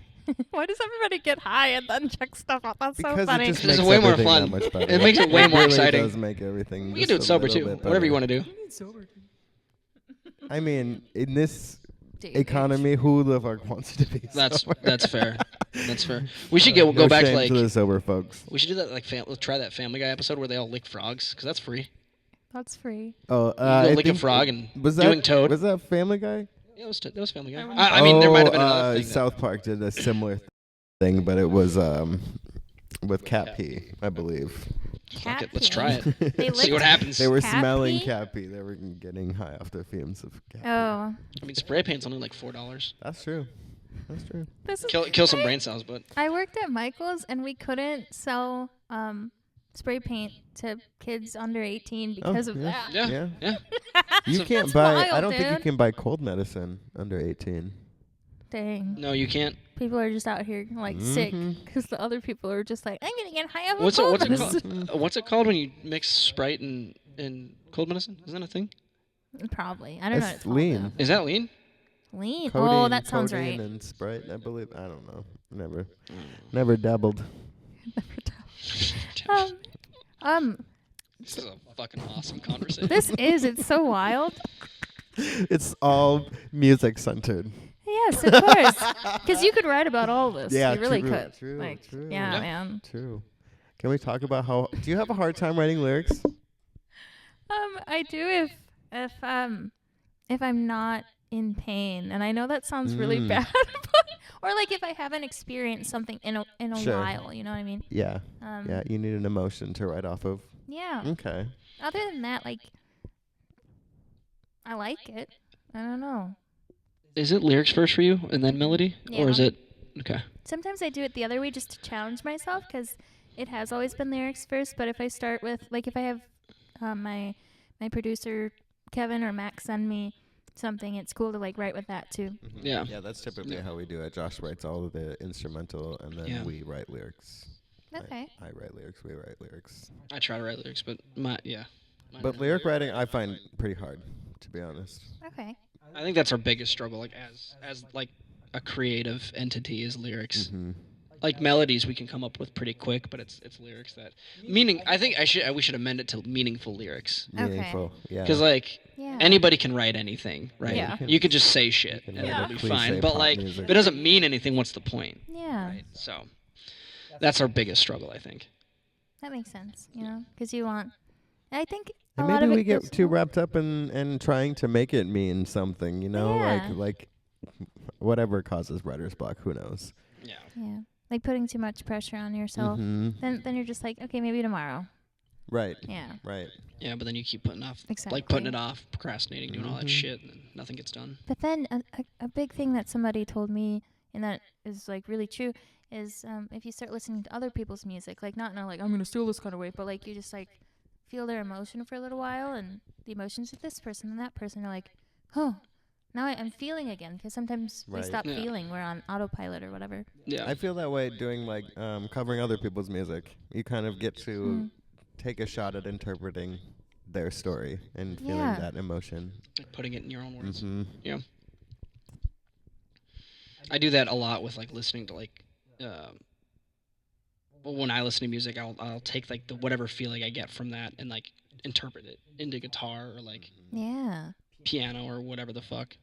Why does everybody get high and then check stuff out? That's so Because funny. it just This is makes way more everything fun. that much better. It makes it way more really exciting. Does make everything. We can do it sober too. Whatever you want to do. I mean, in this David. economy, who the fuck wants to be That's sober? fair. That's fair. We should No go back to shame to the sober folks. We should do that let's try that Family Guy episode where they all lick frogs because that's free. That's free. Oh, You go I lick a think- frog and was that doing Toad. Was that Family Guy? Yeah, that was Family Guy. I mean, there might have been another thing. South Park did a similar thing, but it was with cat pee, I believe. Fuck Cat it, let's pee. try it. They See what licked- happens. They were Cat smelling pee? cat pee. They were getting high off the fumes of cat pee. Oh, I mean, spray paint's only like $4. That's true. That's true. this is Kill some brain cells, but I worked at Michael's and we couldn't sell spray paint to kids under 18 because of yeah. that. yeah. You So- can't That's buy. wild, I don't think you dude. can buy cold medicine under 18. Dang. No, you can't. People are just out here sick Mhm. because the other people are just like, I'm gonna get high off What's of it cold called? medicine." What's it called when you mix Sprite and cold medicine? Isn't that a thing? Probably. I don't know. What It's it's called, lean. though. Is that lean? Lean. Codeine, Oh, that sounds codeine right. and Sprite, I believe. I don't know. Never dabbled. Um, This is a fucking awesome conversation. It's so wild. It's all music centered. Yes, of course. Because you could write about all this. Yeah, you really true, could. true, Like, true. Yeah, Yeah. man. True. Can we talk about how? Do you have a hard time writing lyrics? I do if I'm not in pain, and I know that sounds really bad, or like if I haven't experienced something in a Sure. while. You know what I mean? Yeah. Yeah. You need an emotion to write off of. Yeah. Okay. Other than that, like, I like it. I don't know. Is it lyrics first for you and then melody? Or is Yeah. it... Okay. Sometimes I do it the other way just to challenge myself because it has always been lyrics first. But if I start with, like, if I have my producer Kevin or Max send me something, it's cool to like write with that too. Yeah. Yeah, that's typically how we do it. Josh writes all of the instrumental, and then Yeah. we write lyrics. Okay. I write lyrics. We write lyrics. I try to write lyrics, but mine But are- lyric writing, I find pretty hard, to be honest. Okay. I think that's our biggest struggle, like as like a creative entity, is lyrics. Mm-hmm. Like melodies we can come up with pretty quick, but it's lyrics that meaning. I think we should amend it to meaningful lyrics, Okay. Meaningful. Yeah. because like Yeah. anybody can write anything, right? Yeah. You could just say shit can and write it'll be cliche fine. But pop like music. if it doesn't mean anything, what's the point? Yeah. Right. So that's our biggest struggle, I think. That makes sense. You know, because you want. I think a And lot maybe of it we get goes- too wrapped up in trying to make it mean something, you know, Yeah. like whatever causes writer's block. Who knows? Yeah. Yeah. Like putting too much pressure on yourself. Mhm. Then you're just like, okay, maybe tomorrow. Right. Yeah. Right. Yeah, but then you keep putting off, Exactly. like putting it off, procrastinating, doing all that Mhm. shit, and then nothing gets done. But then a big thing that somebody told me, and that is like really true, is if you start listening to other people's music, like not in a like I'm gonna steal this kind of way, but like you just like feel their emotion for a little while, and the emotions of this person and that person are like, oh, now I'm feeling again, because sometimes we Right. stop Yeah. feeling, we're on autopilot or whatever. Yeah. I feel that way doing like covering other people's music. You kind of get to Mm. take a shot at interpreting their story and feeling Yeah. that emotion. Like putting it in your own words. Hmm. Yeah. I do that a lot with like listening to like well, when I listen to music, I'll take like the whatever feeling I get from that and like interpret it into guitar or like Yeah. piano or whatever the fuck,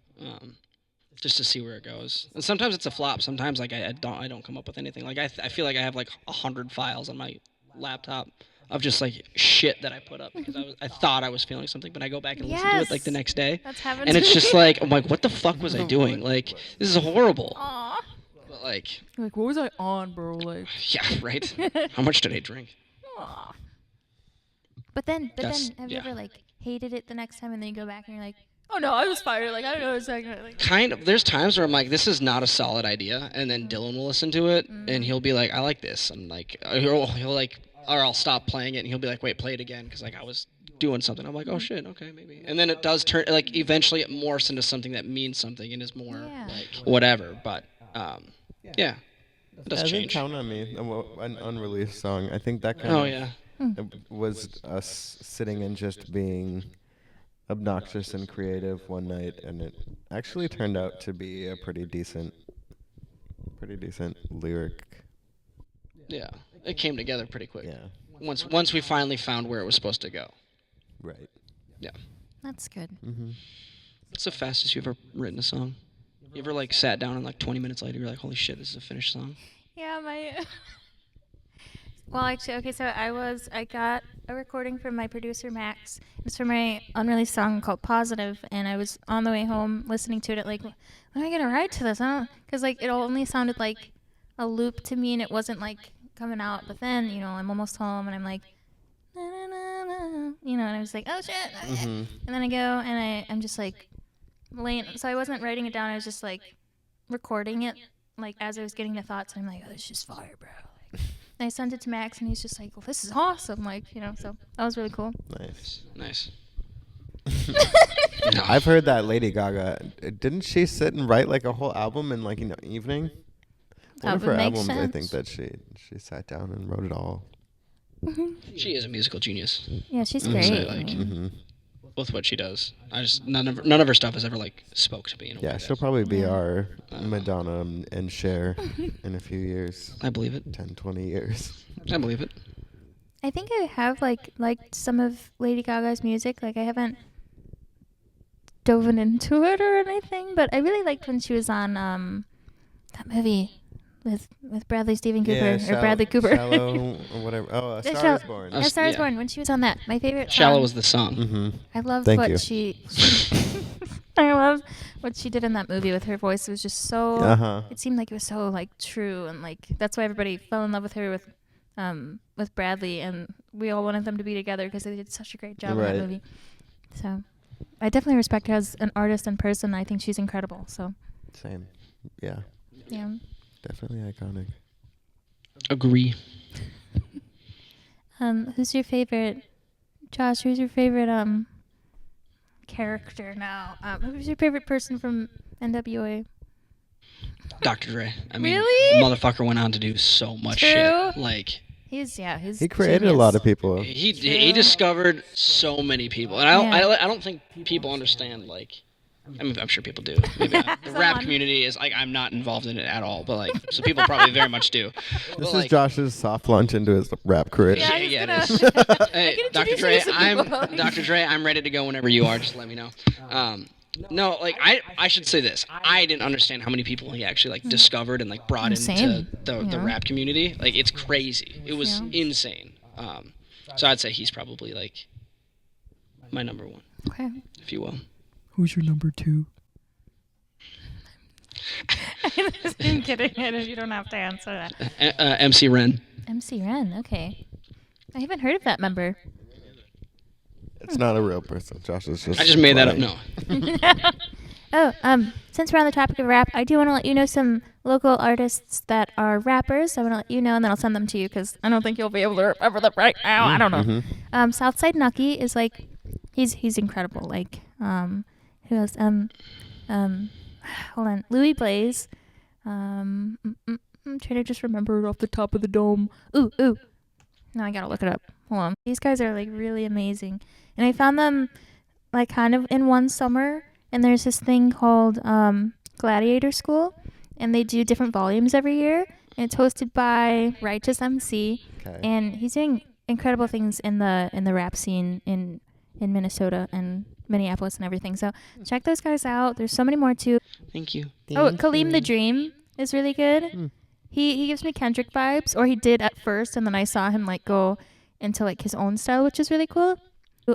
just to see where it goes. And sometimes it's a flop. Sometimes like I don't come up with anything. Like I feel like I have like 100 files on my laptop of just like shit that I put up because I thought I was feeling something, but I go back and listen to it like the Yes. next day. That's happened And to it's me. just like, I'm like, what the fuck was I doing? Like, this is horrible. Aw. But like, Like, what was I on, bro? Like, yeah, right? How much did I drink? aw. But then, That's- have you yeah. ever like hated it the next time, and then you go back and you're like, oh no, I was fired. Like, I don't know exactly. Like, Kind of. There's times where I'm like, this is not a solid idea, and then Dylan will listen to it, and he'll be like, I like this, and like, he'll like, or I'll stop playing it, and he'll be like, wait, play it again, because like I was doing something. I'm like, oh shit, okay, maybe. And then it does turn, like, eventually it morphs into something that means something and is more Yeah. like whatever. But yeah, it does I think change. Count on Me, an unreleased song. I think that kind Oh of yeah. was us sitting and just being obnoxious and creative one night, and it actually turned out to be a pretty decent lyric. Yeah, it came together pretty quick. Yeah, Once we finally found where it was supposed to go. right. that's good. Mm-hmm. What's the fastest you've ever written a song? You ever like sat down and like 20 minutes later you're like, holy shit, this is a finished song? Yeah, my. Well, actually, okay. So I got a recording from my producer Max. It's for my unreleased song called Positive, and I was on the way home listening to it. At, like, when am I gonna write to this? Because like it only sounded like a loop to me, and it wasn't like coming out. But then I'm almost home, and I'm like, na, na, na, na, and I was like, oh shit. Mm-hmm. And then I go and I'm just like laying. So I wasn't writing it down. I was just like recording it, like as I was getting the thoughts. And I'm like, oh, it's just fire, bro. Like, and I sent it to Max, and he's just like, well, this is awesome. Like, so that was really cool. Nice. No. I've heard that Lady Gaga, didn't she sit and write like a whole album in like an evening? One That of her would make albums, I think sense. that she sat down and wrote it all. She is a musical genius Yeah, she's Mhm. great. So, like, Mm-hmm. with what she does. None of her stuff has ever like spoke to me in a way. Yeah, that- she'll probably be Yeah. our Madonna and Cher in a few years. I believe it. 10, 20 years. I believe it. I think I have liked some of Lady Gaga's music. Like I haven't dove into it or anything, but I really liked when she was on that movie with Bradley Stephen Cooper or Bradley Cooper. Shallow or whatever. Oh, A Star Shall- Is Born. A Star Is Yeah. Born. When she was on that, my favorite. Shallow song, was the song. Mm-hmm. I loved Thank what you. she I loved what she did in that movie with her voice. It was just so. Uh-huh. It seemed like it was so like true, and like that's why everybody fell in love with her with Bradley, and we all wanted them to be together because they did such a great job in Right. that movie. So, I definitely respect her as an artist and person. I think she's incredible. So, Same. Yeah. yeah. Definitely iconic. Agree. Who's your favorite, Josh? Who's your favorite character now? Who's your favorite person from NWA? Dr. Dre. I mean, Really? the motherfucker went on to do so much True. shit. Like, He's He created a lot of people. he discovered so many people, and I don't think people understand. Like, I mean, I'm sure people do. Maybe not. The rap community is like, I'm not involved in it at all, but like, so people probably very much do. This But, is like, Josh's soft launch into his rap career. Yeah, Yeah, he's it gonna- is. Hey, can Dr. introduce Dre, you to some people. Dr. Dre, I'm ready to go whenever you are. Just let me know. No, like I should say this. I didn't understand how many people he actually like discovered and like brought into Same. the Yeah. rap community. Like it's crazy. It was insane. So I'd say he's probably like my number one, Okay. if you will. Who's your number 2? I'm just kidding. You don't have to answer that. MC Ren. MC Ren. Okay. I haven't heard of that member. It's not a real person. Josh is just. I just made that up. lying. No. Oh, since we're on the topic of rap, I do want to let you know some local artists that are rappers. I want to let you know, and then I'll send them to you because I don't think you'll be able to remember them right now. I don't know. Mm-hmm. Southside Nucky is like, he's incredible. Like, who else? Hold on, Louis Blaze. I'm trying to just remember it off the top of the dome. Ooh. Now I gotta look it up. Hold on. These guys are like really amazing, and I found them like kind of in one summer. And there's this thing called Gladiator School, and they do different volumes every year. And it's hosted by Righteous MC, Okay. and he's doing incredible things in the rap scene in Minnesota and Minneapolis and everything. So check those guys out. There's so many more too. Thank you. Oh, Kaleem the Dream is really good. He gives me Kendrick vibes, or he did at first, and then I saw him like go into like his own style, which is really cool.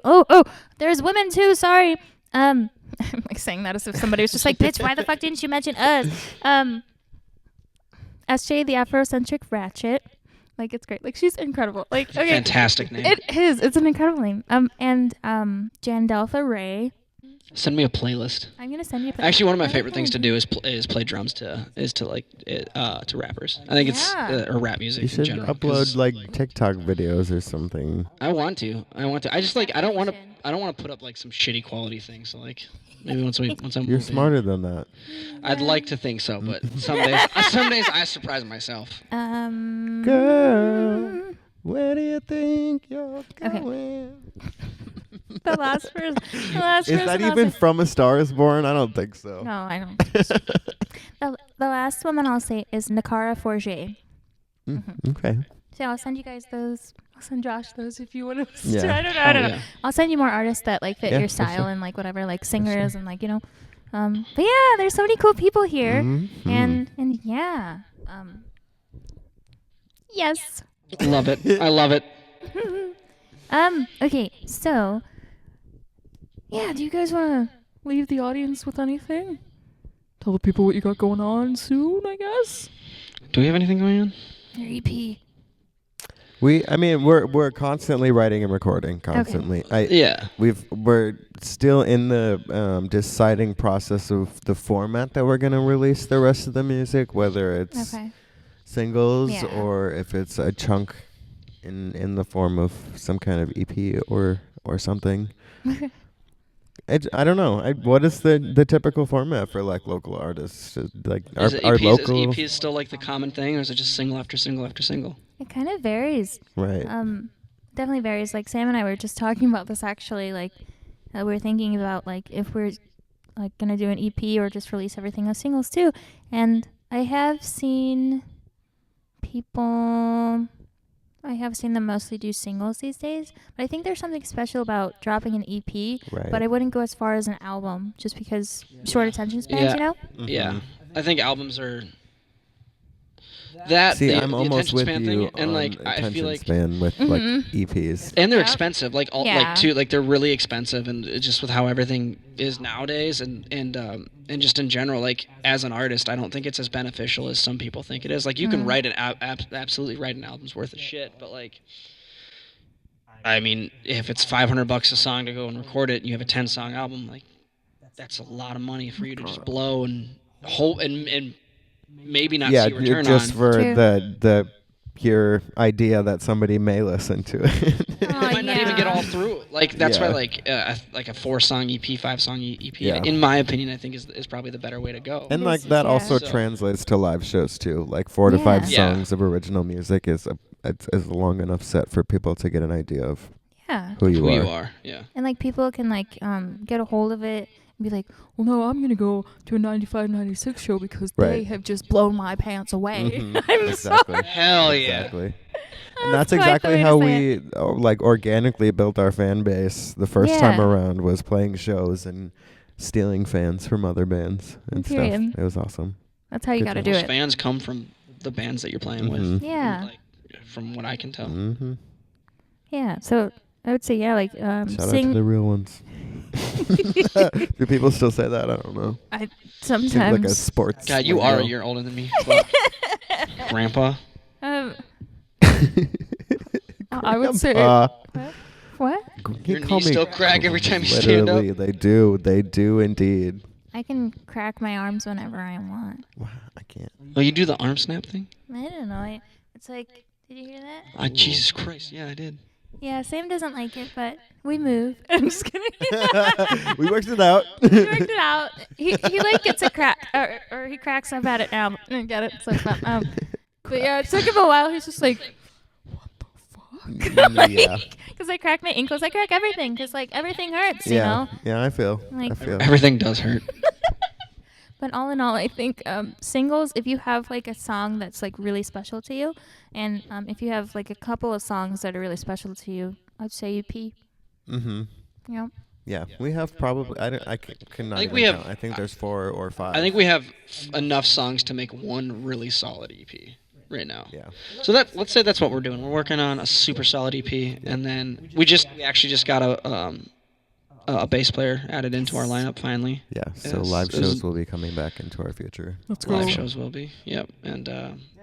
Oh, there's women too. Sorry. I'm like saying that as if somebody was just like, bitch, why the fuck didn't you mention us? SJ the Afrocentric Ratchet. Like, it's great. Like, she's incredible. Like, okay. Fantastic name. It is. It's an incredible name. And Jandeltha Ray. Send me a playlist. I'm gonna send you. Actually, one of my favorite things to do is play drums to rappers. I think it's or rap music You in should general. 'Cause upload like TikTok videos or something. I want to. I just like I don't want to put up like some shitty quality things. So like maybe once I'm You're moved in. smarter than that. I'd like to think so, but some days I surprise myself. Girl, where do you think you're Okay. going? The last person. Is that even from A Star Is Born? I don't think so. No, I don't. The last one that I'll say is Nakara Forger. Okay. So I'll send you guys those. I'll send Josh those if you want to. Yeah. I don't know. Yeah. I'll send you more artists that like fit Yeah, your for style sure. and like whatever, like singers and like But yeah, there's so many cool people here, Mhm. and yeah. Yes. Love it. I love it. Okay, so yeah, do you guys want to leave the audience with anything? Tell the people what you got going on soon, I guess. Do we have anything going on? Your EP. We're constantly writing and recording constantly. Yeah. We're still in the deciding process of the format that we're gonna release the rest of the music, whether it's Okay. singles Yeah. or if it's a chunk in the form of some kind of EP or something. I don't know. What is the typical format for like local artists? Like Is it our EPs, local, is EPs still like the common thing, or is it just single after single after single? It kind of varies. right? Definitely varies. Like Sam and I were just talking about this actually. Like we were thinking about like if we're like gonna do an EP or just release everything as singles too. And I have seen people. I have seen them mostly do singles these days, but I think there's something special about dropping an EP, Right. but I wouldn't go as far as an album just because short attention spans, Yeah. you know? Yeah, I think albums are that. See, the, I'm the almost attention with span you thing, on and like I attention feel like, span with like EPs. and they're Yep. expensive. Like all, Yeah. like too, like they're really expensive, and it's just with how everything is nowadays, and just in general, like as an artist, I don't think it's as beneficial as some people think it is. Like you can write an absolutely write an album's worth of shit, but like. I mean, if it's $500 a song to go and record it, and you have a 10-song album, like that's a lot of money for you to just blow and hope and maybe not see return just on. for True. the pure idea that somebody may listen to it. They might not even get all through. Like that's why like a 4-song EP, 5-song EP, Yeah. in my opinion, I think is probably the better way to go. And It like is, that yeah. also So- translates to live shows too. Like 4 to 5 Yeah. Yeah. songs of original music is a long enough set for people to get an idea of Yeah. who you Who are. you are, yeah. And like people can like get a hold of it and be like, well, no, I'm gonna go to a 95-96 show because they Right. have just blown my pants away. Mhm. I'm Exactly. sorry. Hell yeah. Exactly. And that's quite the exactly way to how say we like organically built our fan base the first time Yeah. around, was playing shows and stealing fans from other bands and Period. stuff. It was awesome. That's how you Good gotta job. do Most it. fans come from the bands that you're playing Mhm. with. Yeah. Like, from what I can tell. Mm-hmm. Yeah. So I would say like Shout out to sing the real ones. Do people still say that? I don't know. Seems sometimes. like a sports. God, you are a lingo. year older than me. Fuck. Grandpa. Um, I would say Grandpa. what? You Your call knees me still crack every time you stand up. Literally, they do. They do indeed. I can crack my arms whenever I want. Wow, I can't. Oh, you do the arm snap thing? I don't know. It's like, did you hear that? Ah, Jesus Christ. Yeah, I did. Yeah, Sam doesn't like it, but we move. I'm just kidding. We worked it out. We worked it out. He like gets a crack, or he cracks up at it now. I get it. So fun. But yeah, it took him a while. He's just like, what the fuck? Yeah. Because I crack my ankles. I crack everything. Because like everything hurts, you Yeah. know. Yeah, I feel. Like- I feel. Everything does hurt. But all in all, I think singles, if you have like a song that's like really special to you, and if you have like a couple of songs that are really special to you, I'd say EP. Mm-hmm. You know? Yeah, we have probably. I cannot. I think even we have- count. I think there's 4 or 5. I think we have enough songs to make one really solid EP right now. Yeah. So let's say that's what we're doing. We're working on a super solid EP, and then we actually just got a bass player added into our lineup finally. Yeah. So Yes, live it was- shows will be coming back into our future. Live shows will be. Yep. And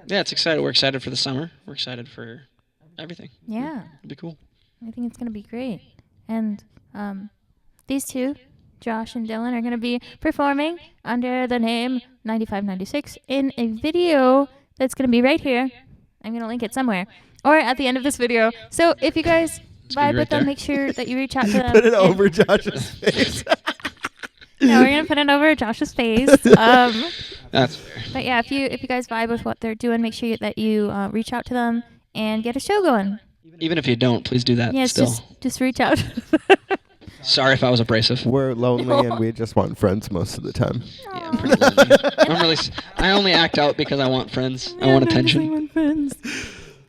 yeah, it's excited. We're excited for the summer. We're excited for everything. Yeah. It'll be cool. I think it's going to be great. And these two, Josh and Dylan, are going to be performing under the name 9596 in a video that's going to be right here. I'm going to link it somewhere. Or at the end of this video. So if you guys gonna vibe be with right them, there. make sure that you reach out to them. Put it and- over Josh's face. No, we're going to put it over Josh's face. That's fair. But yeah, if you guys vibe with what they're doing, make sure that you reach out to them and get a show going. Even if you don't, please do that. Yes, still. just reach out. Sorry if I was abrasive. We're lonely and we just want friends most of the time. Yeah, I'm pretty lonely. I'm really. I only act out because I want friends. I want attention.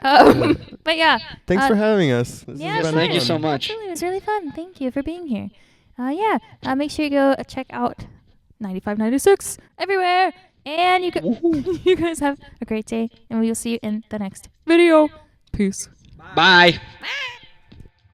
But yeah. Thanks for having us. This Yeah, has been Thank you fun. so much. Absolutely, it was really fun. Thank you for being here. Yeah, make sure you go check out 9596 everywhere. And you you guys have a great day, and we will see you in the next video. Peace. Bye. Bye.